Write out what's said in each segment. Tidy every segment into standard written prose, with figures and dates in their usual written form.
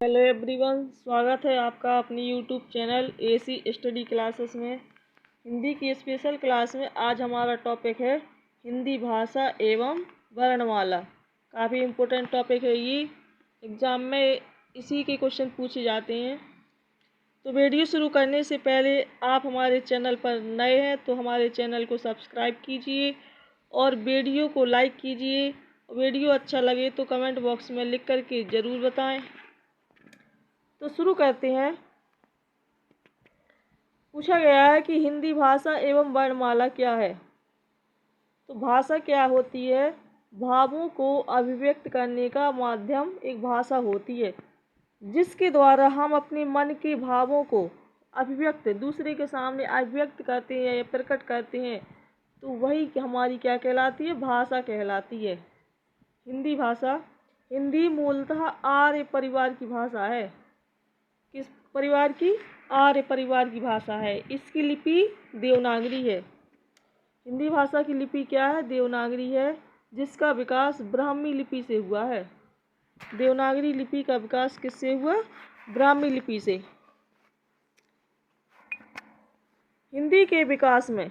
Hello everyone, स्वागत है आपका अपनी YouTube channel AC study classes में। हिंदी की स्पेशल क्लास में आज हमारा टॉपिक है हिंदी भाषा एवं वर्णमाला। काफ़ी इम्पोर्टेंट टॉपिक है ये। एग्ज़ाम में इसी के क्वेश्चन पूछे जाते हैं। तो वीडियो शुरू करने से पहले आप हमारे चैनल पर नए हैं तो हमारे चैनल को सब्सक्राइब कीजिए और वीडियो को लाइक कीजिए। वीडियो अच्छा लगे तो कमेंट बॉक्स में लिख करके ज़रूर बताएं। तो शुरू करते हैं। पूछा गया है कि हिंदी भाषा एवं वर्णमाला क्या है। तो भाषा क्या होती है? भावों को अभिव्यक्त करने का माध्यम एक भाषा होती है, जिसके द्वारा हम अपने मन के भावों को अभिव्यक्त दूसरे के सामने अभिव्यक्त करते हैं या प्रकट करते हैं। तो वही हमारी क्या कहलाती है? भाषा कहलाती है हिंदी भाषा। हिंदी मूलतः आर्य परिवार की भाषा है। किस परिवार की? आर्य परिवार की भाषा है। इसकी लिपि देवनागरी है। हिंदी भाषा की लिपि क्या है? देवनागरी है, जिसका विकास ब्राह्मी लिपि से हुआ है। देवनागरी लिपि का विकास किससे हुआ? ब्राह्मी लिपि से। हिंदी के विकास में,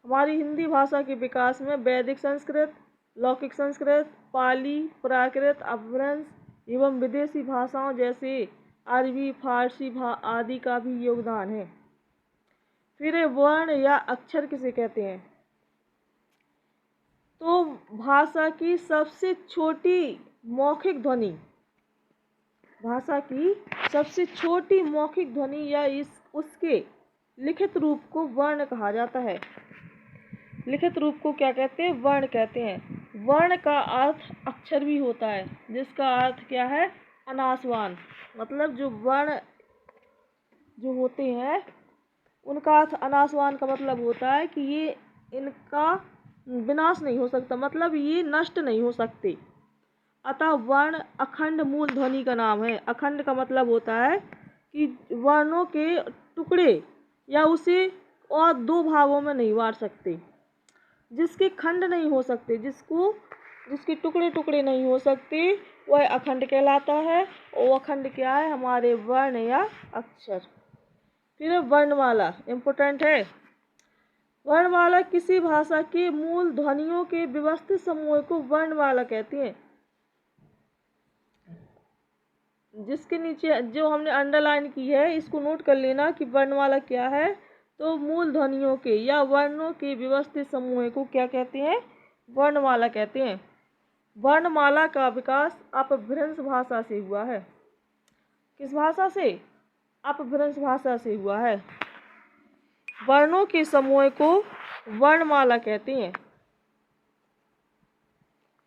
हमारी हिंदी भाषा के विकास में वैदिक संस्कृत, लौकिक संस्कृत, पाली, प्राकृत, अपभ्रंश एवं विदेशी भाषाओं जैसे अरबी, फारसी आदि का भी योगदान है। फिर वर्ण या अक्षर किसे कहते हैं? तो भाषा की सबसे छोटी मौखिक ध्वनि, भाषा की सबसे छोटी मौखिक ध्वनि या उसके लिखित रूप को वर्ण कहा जाता है। लिखित रूप को क्या कहते हैं? वर्ण कहते हैं। वर्ण का अर्थ अक्षर भी होता है, जिसका अर्थ क्या है? अनासवान। मतलब जो वर्ण जो होते हैं उनका अर्थ अनासवान का मतलब होता है कि ये इनका विनाश नहीं हो सकता, मतलब ये नष्ट नहीं हो सकते। अतः वर्ण अखंड मूल ध्वनि का नाम है। अखंड का मतलब होता है कि वर्णों के टुकड़े या उसे और दो भागों में नहीं बांट सकते। जिसके खंड नहीं हो सकते, जिसके टुकड़े टुकड़े नहीं हो सकते, वह अखंड कहलाता है। और अखंड क्या है? हमारे वर्ण या अक्षर। फिर वर्णमाला इम्पोर्टेंट है। वर्णमाला किसी भाषा के मूल ध्वनियों के व्यवस्थित समूह को वर्णमाला कहते हैं। जिसके नीचे जो हमने अंडरलाइन की है, इसको नोट कर लेना कि वर्णमाला क्या है। तो मूल ध्वनियों के या वर्णों के व्यवस्थित समूह को क्या कहते हैं? वर्णमाला कहते हैं। वर्णमाला का विकास अपभ्रंश भाषा से हुआ है। किस भाषा से? अपभ्रंश भाषा से हुआ है। वर्णों के समूह को वर्णमाला कहते हैं।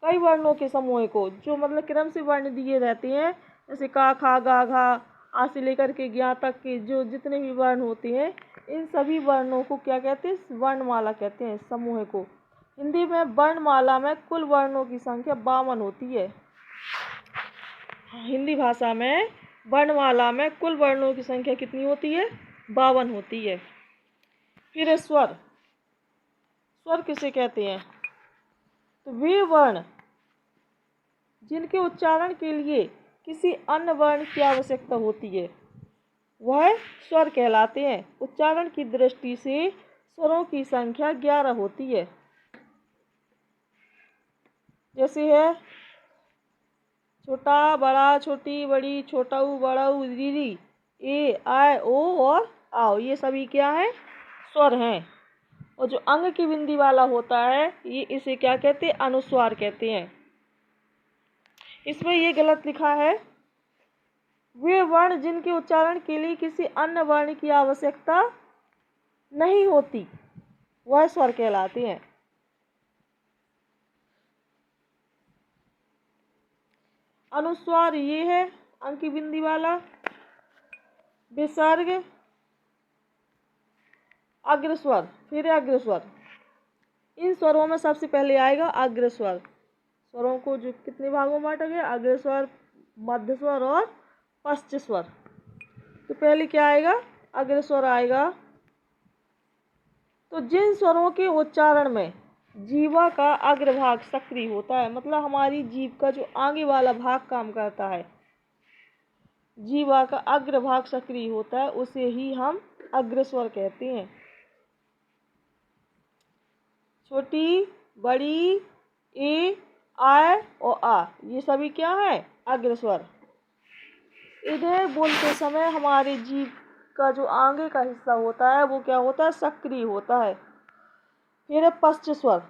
कई वर्णों के समूह को, जो मतलब क्रम से वर्ण दिए रहते हैं, जैसे का, खा, गा, घा, आ से लेकर के ज्ञा तक के जो जितने भी वर्ण होते हैं, इन सभी वर्णों को क्या कहते हैं? वर्णमाला कहते हैं, समूह को। हिंदी में वर्णमाला में कुल वर्णों की संख्या 52 होती है। हिंदी भाषा में वर्णमाला में कुल वर्णों की संख्या कितनी होती है? 52 होती है। फिर स्वर। स्वर किसे कहते हैं? तो वे वर्ण जिनके उच्चारण के लिए किसी अन्य वर्ण की आवश्यकता होती है, वह स्वर कहलाते हैं। उच्चारण की दृष्टि से स्वरों की संख्या 11 होती है। जैसे है छोटा, बड़ा, छोटी, बड़ी, छोटाऊ, बड़ाऊ, दीदी, ए, आय, ओ और आओ, ये सभी क्या है? स्वर हैं। और जो अंग की बिंदी वाला होता है, ये इसे क्या कहते हैं? अनुस्वार कहते हैं। इसमें ये गलत लिखा है, वे वर्ण जिनके उच्चारण के लिए किसी अन्य वर्ण की आवश्यकता नहीं होती, वह स्वर कहलाते हैं। अनुस्वार ये है अंग की बिंदी वाला। विसर्ग, अग्रस्वर, फिर अग्रस्वर। इन स्वरों में सबसे पहले आएगा अग्रस्वर। स्वरों को जो कितने भागों में बांटा गया? अग्रस्वर, मध्यस्वर और पश्च स्वर। तो पहले क्या आएगा? अग्रस्वर आएगा। तो जिन स्वरों के उच्चारण में जीवा का अग्रभाग सक्रिय होता है, मतलब हमारी जीभ का जो आगे वाला भाग काम करता है, जीवा का अग्रभाग सक्रिय होता है उसे ही हम अग्रस्वर कहते हैं। छोटी, बड़ी, ए, आय और आ, ये सभी क्या है? अग्रस्वर। इन्हें बोलते समय हमारे जीभ का जो आगे का हिस्सा होता है वो क्या होता है? सक्रिय होता है। फिर है पश्च स्वर।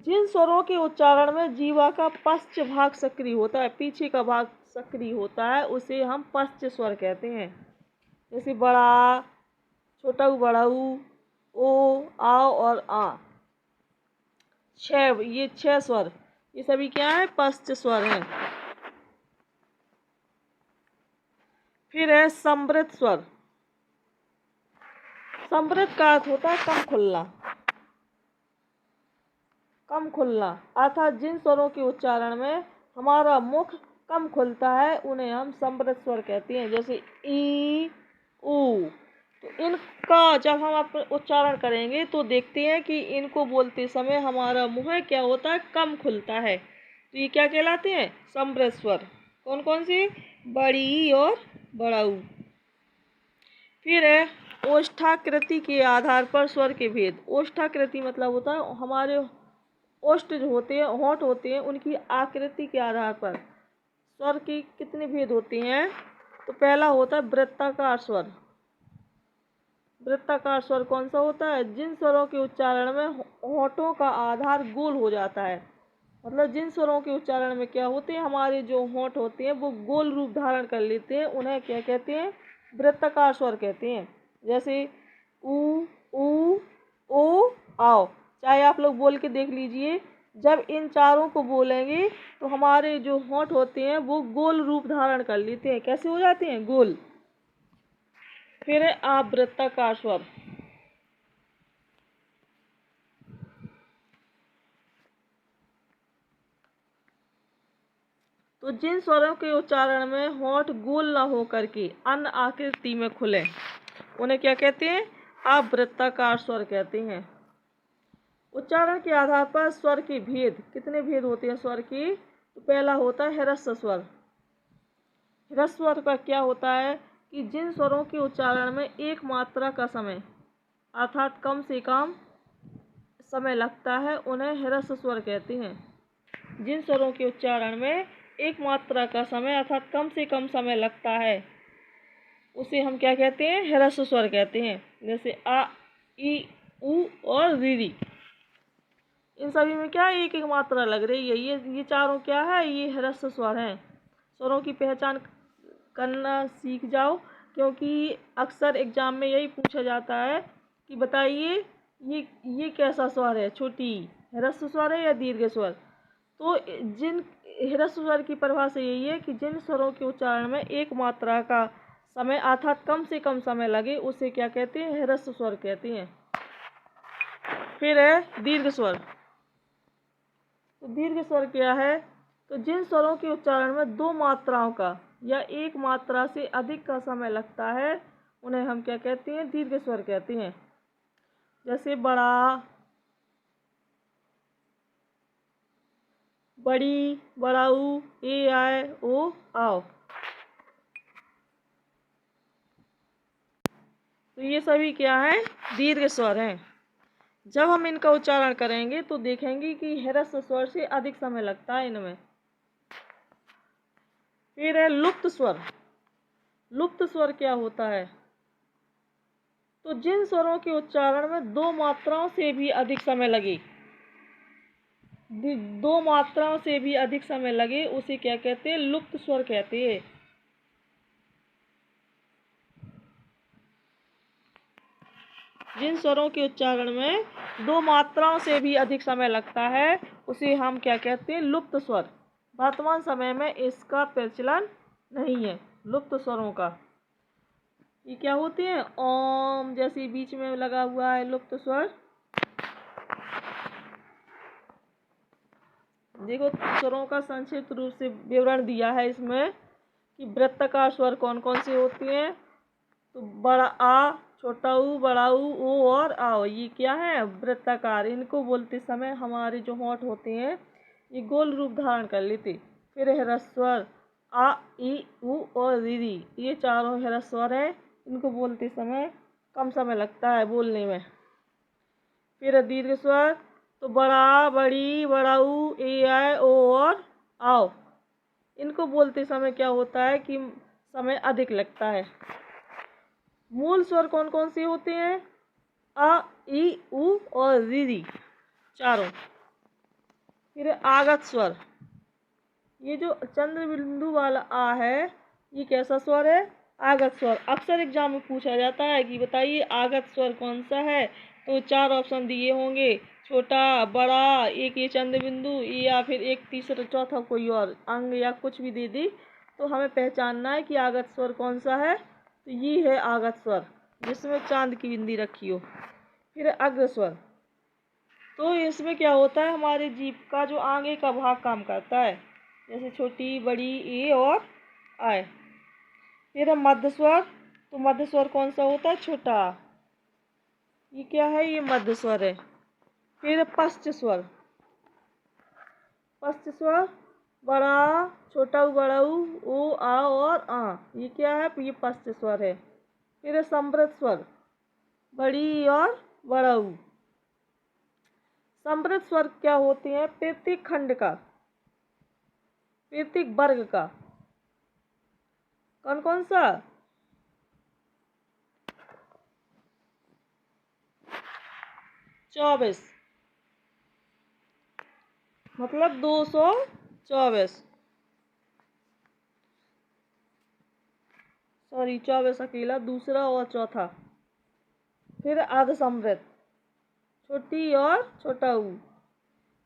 जिन स्वरों के उच्चारण में जीवा का पश्च भाग सक्रिय होता है, पीछे का भाग सक्रिय होता है, उसे हम पश्च स्वर कहते हैं। जैसे बड़ा, छोटा ऊ, बड़ा ऊ, ओ, आओ और आ। ये 6 स्वर, ये सभी क्या है? पश्च स्वर हैं। फिर है समृद्ध स्वर। समृद्ध का अर्थ होता है कम खुलना। कम खुलना अर्थात जिन स्वरों के उच्चारण में हमारा मुख कम खुलता है उन्हें हम समृद्ध स्वर कहते हैं। जैसे ई, ऊ। तो इनका जब हम उच्चारण करेंगे तो देखते हैं कि इनको बोलते समय हमारा मुंह क्या होता है? कम खुलता है। तो ये क्या कहलाते हैं? समृद्ध स्वर। कौन कौन से? बड़ी और बड़ा ऊ। फिर है ओष्ठाकृति के आधार पर स्वर के भेद। ओष्ठाकृति मतलब होता है हमारे ओष्ठ जो होते हैं, होंठ होते हैं, उनकी आकृति के आधार पर स्वर के कितने भेद होते हैं? तो पहला होता है वृत्ताकार स्वर। वृत्ताकार स्वर कौन सा होता है? जिन स्वरों के उच्चारण में होंठों का आधार गोल हो जाता है। मतलब जिन स्वरों के उच्चारण में क्या होते हैं? हमारे जो होंठ होते हैं वो गोल रूप धारण कर लेते हैं, उन्हें क्या कहते हैं? वृत्ताकार स्वर कहते हैं। जैसे ऊ, ऊ, ओ, आओ। चाहे आप लोग बोल के देख लीजिए, जब इन चारों को बोलेंगे तो हमारे जो होंठ होते हैं वो गोल रूप धारण कर लेते हैं। कैसे हो जाते हैं? गोल। फिर है आवृत्ताकार स्वर। तो जिन स्वरों के उच्चारण में होंठ गोल न हो करके अन्य आकृति में खुले उन्हें क्या कहते हैं? आवृत्ताकार स्वर कहते हैं। उच्चारण के आधार पर स्वर के भेद। कितने भेद होते हैं स्वर के? तो पहला होता है ह्रस्व स्वर। ह्रस्व स्वर का क्या होता है कि जिन स्वरों के उच्चारण में एक मात्रा का समय अर्थात कम से कम समय लगता है उन्हें ह्रस्व स्वर कहते हैं। जिन स्वरों के उच्चारण में एक मात्रा का समय अर्थात कम से कम समय लगता है उसे हम क्या कहते हैं? ह्रस्व स्वर कहते हैं। जैसे आ, ई, ऊ और री। इन सभी में क्या एक एक मात्रा लग रही है। ये चारों क्या है? ये ह्रस्व स्वर हैं। स्वरों की पहचान करना सीख जाओ, क्योंकि अक्सर एग्जाम में यही पूछा जाता है कि बताइए ये कैसा स्वर है? छोटी ह्रस्व स्वर है या दीर्घ स्वर? तो जिन ह्रस्व स्वर की परिभाषा यही है कि जिन स्वरों के उच्चारण में एक मात्रा का समय अर्थात कम से कम समय लगे उसे क्या कहते हैं? ह्रस्व स्वर कहते हैं। फिर है दीर्घ स्वर। तो दीर्घ स्वर क्या है? तो जिन स्वरों के उच्चारण में दो मात्राओं का या एक मात्रा से अधिक का समय लगता है उन्हें हम क्या कहते हैं? दीर्घ स्वर कहते हैं। जैसे बड़ा, बड़ी, बड़ाऊ, ए, आए, ओ, आओ। तो ये सभी क्या है? दीर्घ स्वर हैं। जब हम इनका उच्चारण करेंगे तो देखेंगे कि ह्रस्व स्वर से अधिक समय लगता है इनमें। फिर है लुप्त स्वर। लुप्त स्वर क्या होता है? तो जिन स्वरों के उच्चारण में दो मात्राओं से भी अधिक समय लगे, दो मात्राओं से भी अधिक समय लगे उसे क्या कहते हैं? लुप्त स्वर कहते हैं। जिन स्वरों के उच्चारण में दो मात्राओं से भी अधिक समय लगता है उसे हम क्या कहते हैं? लुप्त स्वर। वर्तमान समय में इसका प्रचलन नहीं है लुप्त स्वरों का। ये क्या होते हैं? ओम जैसे बीच में लगा हुआ है लुप्त स्वर। देखो स्वरों का संक्षिप्त रूप से विवरण दिया है इसमें कि वृत्ताकार स्वर कौन कौन से होते हैं। तो बड़ा आ, छोटा ऊ, बड़ा ऊ, ओ और आओ, ये क्या है? वृत्ताकार। इनको बोलते समय हमारे जो होंठ होते हैं ये गोल रूप धारण कर लेते। फिर है ह्रस्व स्वर आ, ई, उ और री। ये चारों ह्रस्व स्वर है, इनको बोलते समय कम समय लगता है बोलने में। फिर है दीर्घ स्वर, तो बड़ा, बड़ी, बड़ाऊ, ए, आई, ओ और आओ। इनको बोलते समय क्या होता है कि समय अधिक लगता है। मूल स्वर कौन कौन से होते हैं? अ, ई, उ और री, चारों। फिर आगत स्वर, ये जो चंद्र बिंदु वाला आ है, ये कैसा स्वर है? आगत स्वर। अक्सर एग्जाम में पूछा जाता है कि बताइए आगत स्वर कौन सा है, तो 4 ऑप्शन दिए होंगे, छोटा, बड़ा, एक ये चंद्र बिंदु, या फिर एक तीसरा चौथा कोई और अंग या कुछ भी दे दी, तो हमें पहचानना है कि आगत स्वर कौन सा है। तो ये है आगत स्वर, जिसमें चांद की बिंदी रखी हो। फिर अग्र स्वर, तो इसमें क्या होता है, हमारे जीभ का जो आगे का भाग काम करता है, जैसे छोटी, बड़ी, ए और आय। फिर है मध्य स्वर, तो मध्य स्वर कौन सा होता है? छोटा। ये क्या है? ये मध्य स्वर है। फिर पश्च स्वर, पश्च स्वर बड़ा, छोटा ऊ, बड़ा ऊ, आ और आ। ये क्या है? ये पश्च स्वर है। फिर है समृद्ध स्वर, बड़ी और बड़ा ऊ। समृद्ध स्वर क्या होते हैं? प्रत्येक खंड का, प्रत्येक वर्ग का। कौन कौन सा? चौबीस, मतलब 224। सॉरी, 24 अकेला, दूसरा और चौथा। फिर अर्ध समृद्ध, छोटी और छोटा ऊ।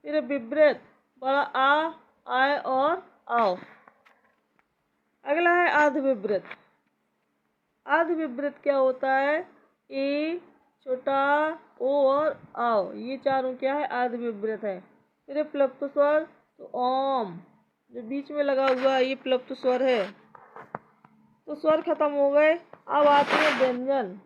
फिर विवृत, बड़ा आ, आय और आओ। अगला है अर्ध विवृत। अर्ध विवृत क्या होता है? ए, छोटा, ओ और आओ। ये चारों क्या है? अर्ध विवृत है। फिर प्लुप्त स्वर, तो ओम जो बीच में लगा हुआ है, ये प्लुप्त स्वर है। तो स्वर खत्म हो गए, अब आते हैं व्यंजन।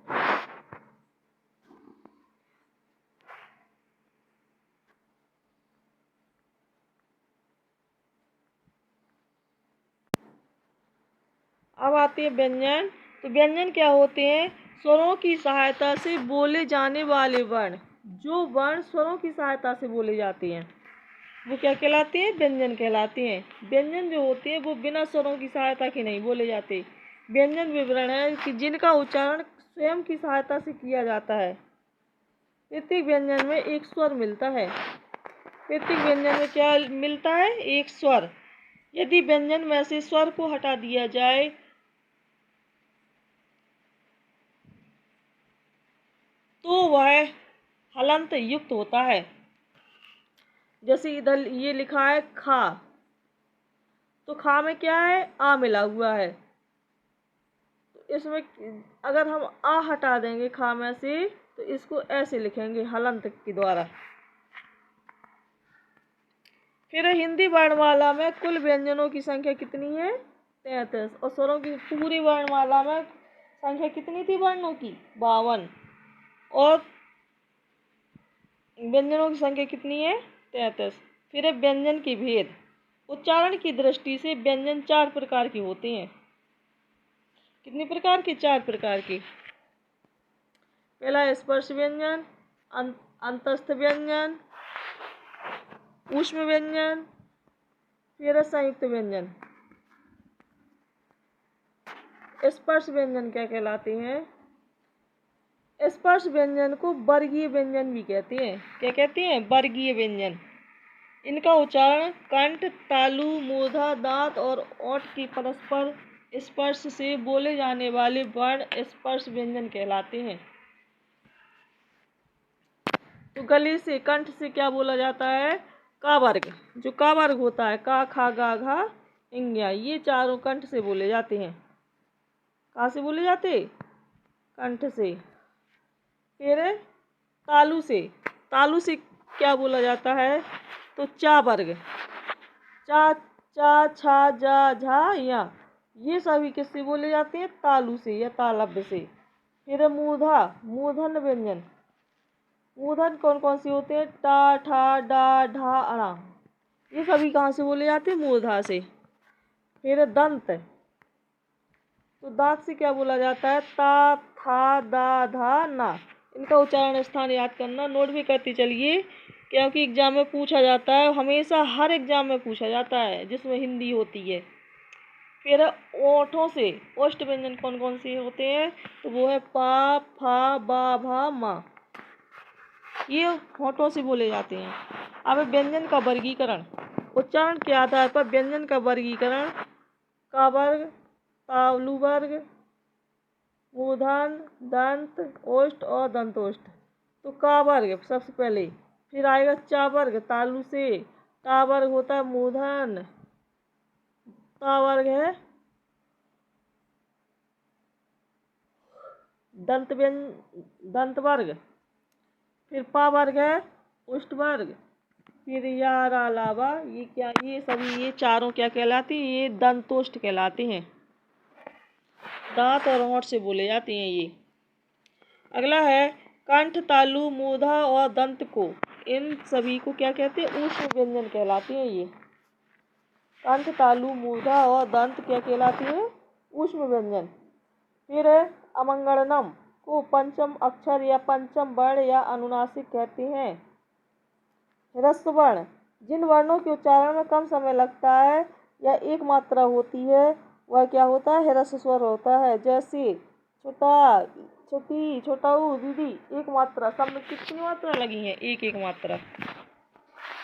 अब आते हैं व्यंजन। तो व्यंजन क्या होते हैं? स्वरों की सहायता से बोले जाने वाले वर्ण। जो वर्ण स्वरों की सहायता से बोले जाते हैं वो क्या कहलाते हैं? व्यंजन कहलाते हैं। व्यंजन जो होते हैं वो बिना स्वरों की सहायता के नहीं बोले जाते। व्यंजन विवरण है कि जिनका उच्चारण स्वयं की सहायता से किया जाता है। प्रत्येक व्यंजन में एक स्वर मिलता है। प्रत्येक व्यंजन में क्या मिलता है? एक स्वर। यदि व्यंजन में से स्वर को हटा दिया जाए तो वह हलंत युक्त होता है। जैसे इधर ये लिखा है खा, तो खा में क्या है? आ मिला हुआ है। तो इसमें अगर हम आ हटा देंगे खा में से, तो इसको ऐसे लिखेंगे हलंत के द्वारा। फिर हिंदी वर्णमाला में कुल व्यंजनों की संख्या कितनी है? 33। और स्वरों की पूरी वर्णमाला में संख्या कितनी थी वर्णों की? 52। और व्यंजनों की संख्या कितनी है? 33। फिर है व्यंजन के भेद। उच्चारण की दृष्टि से व्यंजन 4 प्रकार के होते हैं। कितने प्रकार के? 4 प्रकार के। पहला स्पर्श व्यंजन, अंतस्थ व्यंजन, ऊष्म व्यंजन, फिर संयुक्त व्यंजन। स्पर्श व्यंजन क्या कहलाते हैं? स्पर्श व्यंजन को वर्गीय व्यंजन भी कहते हैं। क्या कहते हैं? वर्गीय व्यंजन। इनका उच्चारण कंठ, तालु, मूर्धा, दांत और ओंठ के परस्पर स्पर्श से बोले जाने वाले वर्ण स्पर्श व्यंजन कहलाते हैं। तो गले से, कंठ से क्या बोला जाता है? का वर्ग। जो का वर्ग होता है, का, खा, गा, घा, इंग्या, ये चारों कंठ से बोले जाते हैं। कहाँ से बोले जाते? कंठ से। फिर तालु से, तालु से क्या बोला जाता है? तो चा वर्ग, चा, चा, छा, जा, झा, या, ये सभी किससे बोले जाते हैं? तालु से या तालव्य से। फिर मूर्धा, मूर्धन व्यंजन। मूर्धन कौन कौन से होते हैं? टा, ठा, डा, ढा, अणा। ये सभी कहाँ से बोले जाते हैं? मूर्धा से। फिर दंत, तो दांत से क्या बोला जाता है? ता, था, दा, धा, ना। इनका उच्चारण स्थान याद करना, नोट भी करते चलिए, क्योंकि एग्जाम में पूछा जाता है, हमेशा हर एग्जाम में पूछा जाता है जिसमें हिंदी होती है। फिर ओठों से ओष्ठ व्यंजन कौन कौन से होते हैं? तो वो है पा, फा, बा, भा, मा। ये होठों से बोले जाते हैं। अब व्यंजन का वर्गीकरण, उच्चारण के आधार पर व्यंजन का वर्गीकरण, का वर्ग, तालु वर्ग, मूर्धन, दंत, ओष्ठ और दंतोष्ठ। तो का वर्ग सबसे पहले, फिर आएगा चा वर्ग तालु से, ता वर्ग होता है मूर्धन, ता वर्ग है दंत वर्ग, फिर पा वर्ग है ओष्ठ वर्ग, फिर यार अलावा ये क्या, ये सभी ये चारों क्या कहलाती हैं? ये दंतोष्ठ कहलाते हैं। दांत और होंठ से बोले जाते हैं ये। अगला है कंठ, तालु, मूर्धा और दंत को, इन सभी को क्या कहते हैं? ऊष्म व्यंजन कहलाते हैं ये। कंठ, तालु, मूर्धा और दंत क्या कहलाते हैं? ऊष्म व्यंजन। फिर है अमंगलम को पंचम अक्षर या पंचम वर्ण या अनुनासिक कहते हैं। ह्रस्व वर्ण, जिन वर्णों के उच्चारण में कम समय लगता है या एक मात्रा होती है, वह क्या होता है? ह्रस्व स्वर होता है। जैसे छोटा, छोटी, छोटाऊ, दीदी, एक मात्रा। सब में कितनी मात्रा लगी है? एक एक मात्रा।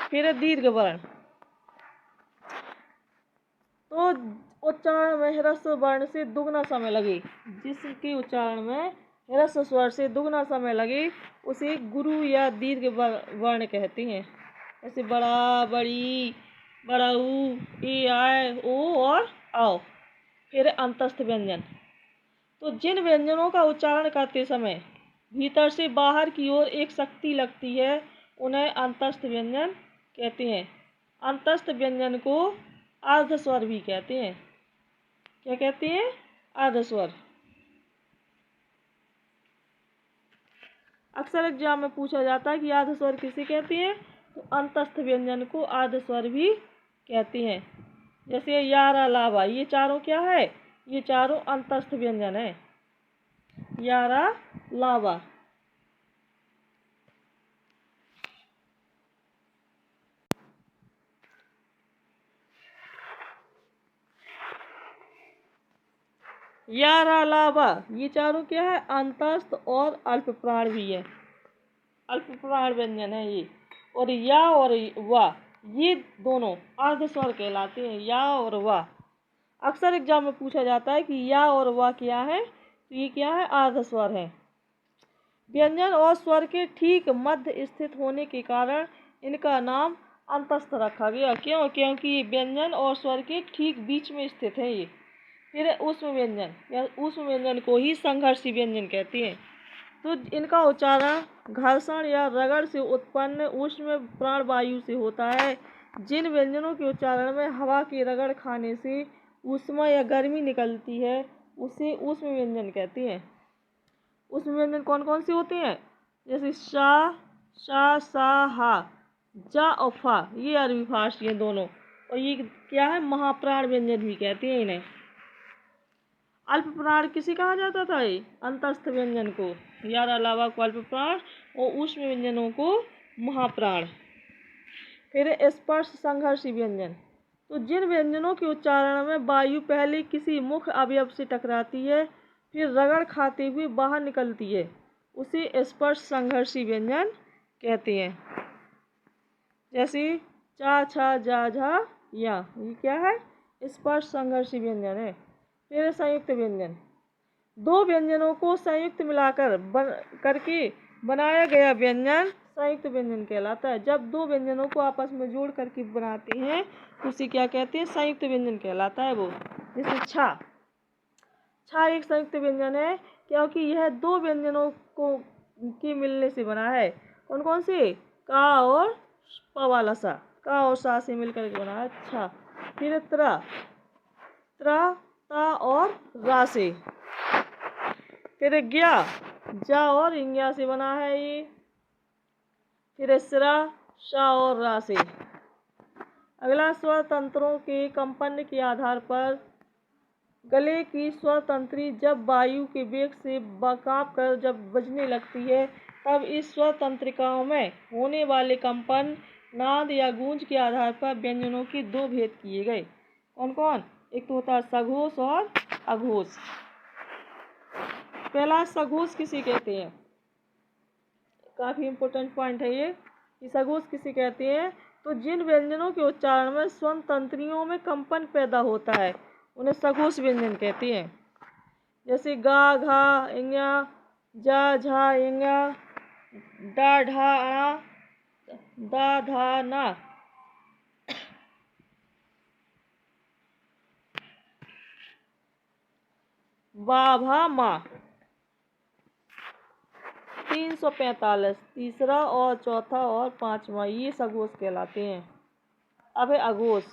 फिर है दीर्घ वर्ण, तो उच्चारण में ह्रस्व वर्ण से दुगना समय लगे, जिसके उच्चारण में ह्रस्व स्वर से दुगना समय लगे उसे गुरु या दीर्घ वर्ण कहते हैं। जैसे बड़ा, बड़ी, बड़ाऊ, ए, आए, ओ और आओ। फिर अंतस्थ व्यंजन, तो जिन व्यंजनों का उच्चारण करते समय भीतर से बाहर की ओर एक शक्ति लगती है, उन्हें अंतस्थ व्यंजन कहते हैं। अंतस्थ व्यंजन को अर्ध स्वर भी कहते हैं। क्या कहते हैं? अर्ध स्वर। अक्सर एग्जाम में पूछा जाता है कि अर्ध स्वर किसे कहते हैं? तो अंतस्थ व्यंजन को अर्ध स्वर भी कहते हैं। जैसे यारा, लावा, ये चारों क्या है? ये चारों अंतस्थ व्यंजन है। यारा, लावा। यारा, लावा, ये चारों क्या है? अंतस्थ और अल्प प्राण भी है, अल्प प्राण व्यंजन है ये। और या और वा, ये दोनों अर्ध स्वर कहलाते हैं, या और वा। अक्सर एग्जाम में पूछा जाता है कि या और वा क्या है? तो ये क्या है? अर्ध स्वर है। व्यंजन और स्वर के ठीक मध्य स्थित होने के कारण इनका नाम अंतस्थ रखा गया। क्यों? क्योंकि व्यंजन और स्वर के ठीक बीच में स्थित है ये। फिर ऊष्म व्यंजन, या ऊष्म व्यंजन को ही संघर्षी व्यंजन कहते हैं। तो इनका उच्चारण घर्षण या रगड़ से उत्पन्न ऊष्म प्राण वायु से होता है। जिन व्यंजनों के उच्चारण में हवा की रगड़ खाने से ऊष्मा या गर्मी निकलती है, उसे ऊष्म व्यंजन कहते हैं। ऊष्म व्यंजन कौन कौन से होते हैं? जैसे शा, शा, सा, हा, जा और फा, ये अरबी फारसी हैं दोनों। और ये क्या है? महाप्राण व्यंजन भी कहते हैं इन्हें। अल्प प्राण किसे कहा जाता था? ये अंतस्थ व्यंजन को, यार अलावा को अल्प प्राण और ऊष्म व्यंजनों को महाप्राण। फिर स्पर्श संघर्षी व्यंजन, तो जिन व्यंजनों के उच्चारण में वायु पहले किसी मुख्य अवयव से टकराती है फिर रगड़ खाते हुए बाहर निकलती है, उसे स्पर्श संघर्षी व्यंजन कहते हैं। जैसे चा, छा, जा, झा, या, ये क्या है? स्पर्श संघर्षी व्यंजन है। फिर संयुक्त व्यंजन, दो व्यंजनों को संयुक्त मिलाकर करके बनाया गया व्यंजन संयुक्त व्यंजन कहलाता है। जब दो व्यंजनों को आपस में जोड़ करके बनाते हैं तो उसे क्या कहते हैं? संयुक्त व्यंजन कहलाता है वो। जैसे छा, छा एक संयुक्त व्यंजन है क्योंकि यह दो व्यंजनों को के मिलने से बना है। कौन कौन से? का और प वाला सा, का और सा से मिलकर के बना है छा। फिर त्रा, त्रा, ता और रा से। फिर ज्ञा, जा और इंग्या से बना है ये। फिर सिरा, शा और रा से। अगला, स्वर तंत्रों के कंपन के आधार पर गले की स्वर तंत्री जब वायु के वेग से कांप कर जब बजने लगती है, तब इस स्वर तंत्रिकाओं में होने वाले कंपन, नाद या गूंज के आधार पर व्यंजनों के दो भेद किए गए। कौन कौन? एक तो होता है सघोष और अघोष। पहला, सघोष किसे कहते हैं? काफी इंपॉर्टेंट पॉइंट है ये कि सघोष किसे कहते हैं। तो जिन व्यंजनों के उच्चारण में स्वर तंत्रियों में कंपन पैदा होता है, उन्हें सघोष व्यंजन कहते हैं। जैसे गा, घा, इंगा, जा, झा, इंगा, डा, ढा, अणा, दा, धा, ना। बा, भा, मा। 345 तीसरा और चौथा और पांचवा, ये सघोष कहलाते हैं। अब है अघोष।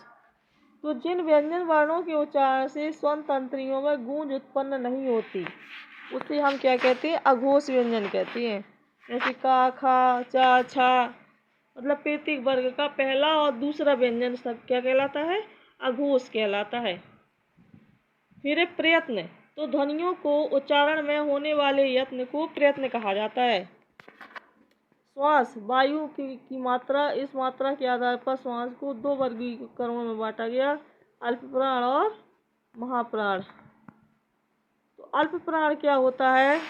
तो जिन व्यंजन वर्णों के उच्चारण से स्वर तंत्रियों में गूंज उत्पन्न नहीं होती, उसे हम क्या कहते हैं? अघोष व्यंजन कहते हैं। जैसे का, खा, चा, छा, मतलब प्रत्येक वर्ग का पहला और दूसरा व्यंजन सब क्या कहलाता है? अघोष कहलाता है। फिर प्रयत्न। तो ध्वनियों को उच्चारण में होने वाले यत्न को प्रयत्न कहा जाता है। श्वास, वायु की मात्रा, इस मात्रा के आधार पर श्वास को दो वर्गीकरणों में बांटा गया, अल्प प्राण और महाप्राण। तो अल्प प्राण क्या होता है?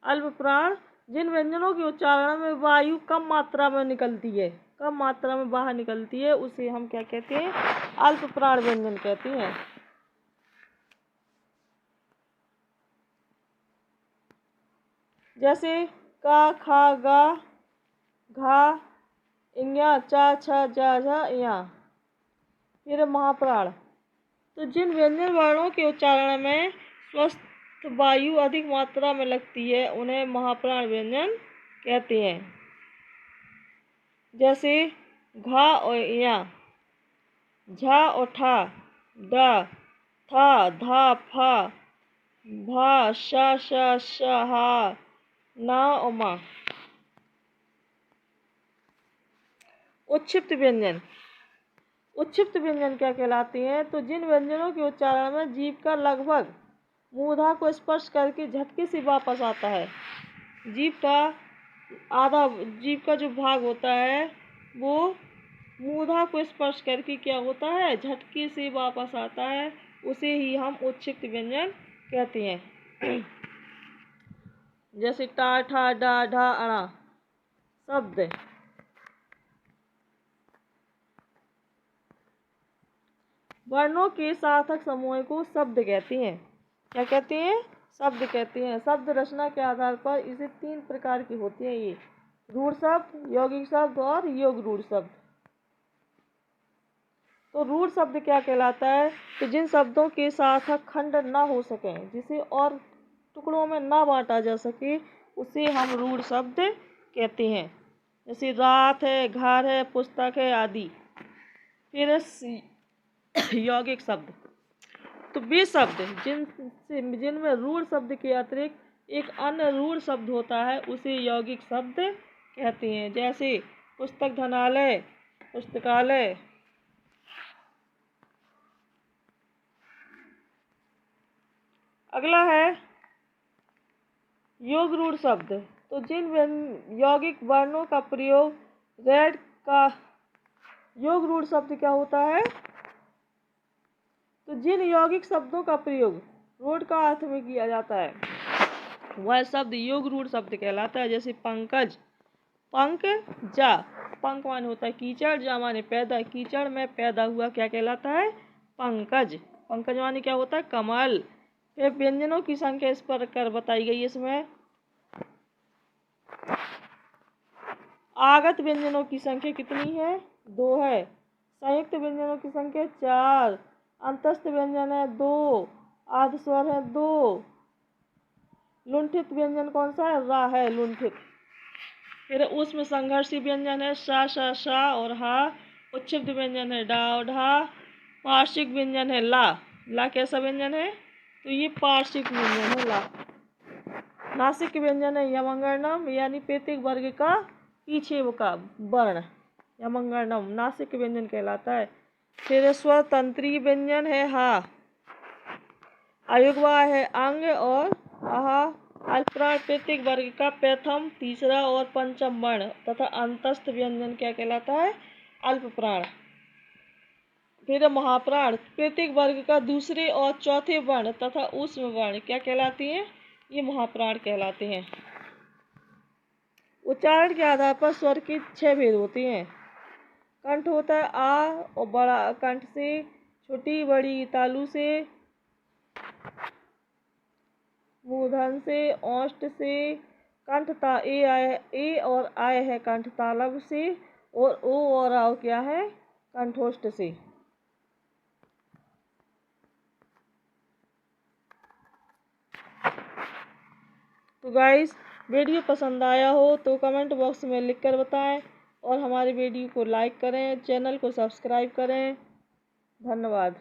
अल्प प्राण जिन व्यंजनों के उच्चारण में वायु कम मात्रा में निकलती है, कम मात्रा में बाहर निकलती है, उसे हम क्या कहते हैं? अल्प प्राण व्यंजन कहते हैं। जैसे का, खा, गा, घा, इंगा, चा, छा, जा, झा, या। फिर महाप्राण। तो जिन व्यंजन वर्णों के उच्चारण में स्वस्थ वायु अधिक मात्रा में लगती है, उन्हें महाप्राण व्यंजन कहते हैं। जैसे घा और या, झा और ठा, दा, था, धा, फा, भा, शा, शा, शा, हा, ना और मा। उच्छिप्त व्यंजन। उच्छिप्त व्यंजन क्या कहलाते हैं? तो जिन व्यंजनों के उच्चारण में जीभ का लगभग मूर्धा को स्पर्श करके झटके से वापस आता है। जीभ का जो भाग होता है वो मूर्धा को स्पर्श करके क्या होता है? झटके से वापस आता है, उसे ही हम उच्छिप्त व्यंजन कहते हैं। जैसे टा, ठा, डा, ढा, अणा। शब्द। वर्णों के सार्थक समूह को शब्द कहते हैं। क्या कहते हैं? शब्द कहते हैं। शब्द रचना के आधार पर इसे 3 प्रकार की होती है, ये रूढ़ शब्द, यौगिक शब्द और योग रूढ़ शब्द। तो रूढ़ शब्द क्या कहलाता है? तो जिन शब्दों के सार्थक खंड न हो सके, जिसे और टुकड़ों में न बांटा जा सके, उसे हम रूढ़ शब्द कहते हैं। जैसे रात है, घर है, पुस्तक है आदि। फिर यौगिक शब्द। तो वे शब्द जिनमें रूढ़ शब्द के अतिरिक्त एक अन्य रूढ़ शब्द होता है, उसे यौगिक शब्द कहते हैं। जैसे पुस्तक, धनालय, पुस्तकालय। अगला है योग रूढ़ शब्द। तो जिन यौगिक वर्णों का प्रयोग रेड का योग रूढ़ शब्द क्या होता है? तो जिन यौगिक शब्दों का प्रयोग रोड का अर्थ में किया जाता है, वह शब्द योग रूढ़ शब्द कहलाता है। जैसे पंकज, पंक, जा। पंक माने होता है कीचड़, जा माने पैदा, कीचड़ में पैदा हुआ क्या कहलाता है? पंकज। पंकज माने क्या होता है? कमल। फिर व्यंजनों की संख्या इस प्रकार बताई गई है इसमें। आगत व्यंजनों की संख्या कितनी है? 2 है। संयुक्त व्यंजनों की संख्या 4। अंतस्थ व्यंजन है 2। आध स्वर है 2। लुंठित व्यंजन कौन सा है? रा है, लुंठित। फिर उसमें संघर्षी व्यंजन है शा, शा, शा और हा। उच्छिप्त व्यंजन है डा और ढा। पार्श्विक व्यंजन है ला। ला कैसा व्यंजन है? तो ये पार्श्विक व्यंजन है ला। नासिक व्यंजन है यमंगर्णम, यानी प्रत्येक वर्ग का पीछे वो का वर्ण या मंगलम नासिक व्यंजन कहलाता है। फिर स्वर तंत्री व्यंजन है हा, अयुग्मा है अंग और आहा। अल्पप्राण प्रत्येक वर्ग का प्रथम, तीसरा और पंचम वर्ण तथा अंतस्थ व्यंजन क्या कहलाता है? अल्पप्राण। फिर महाप्राण प्रत्येक वर्ग का दूसरे और चौथे वर्ण तथा ऊष्म वर्ण क्या कहलाती हैं? ये महाप्राण कहलाते हैं। उच्चारण के आधार पर स्वर के 6 भेद होते हैं। कंठ होता है आ और बड़ा कंठ से, छोटी बड़ी तालु से, मूर्धन से, औष्ठ से, कंठता ए और आय है कंठ तालव से, और ओ और आओ क्या है? कंठोष्ठ से। तो गाइस, वीडियो पसंद आया हो तो कमेंट बॉक्स में लिखकर बताएं और हमारे वीडियो को लाइक करें, चैनल को सब्सक्राइब करें। धन्यवाद।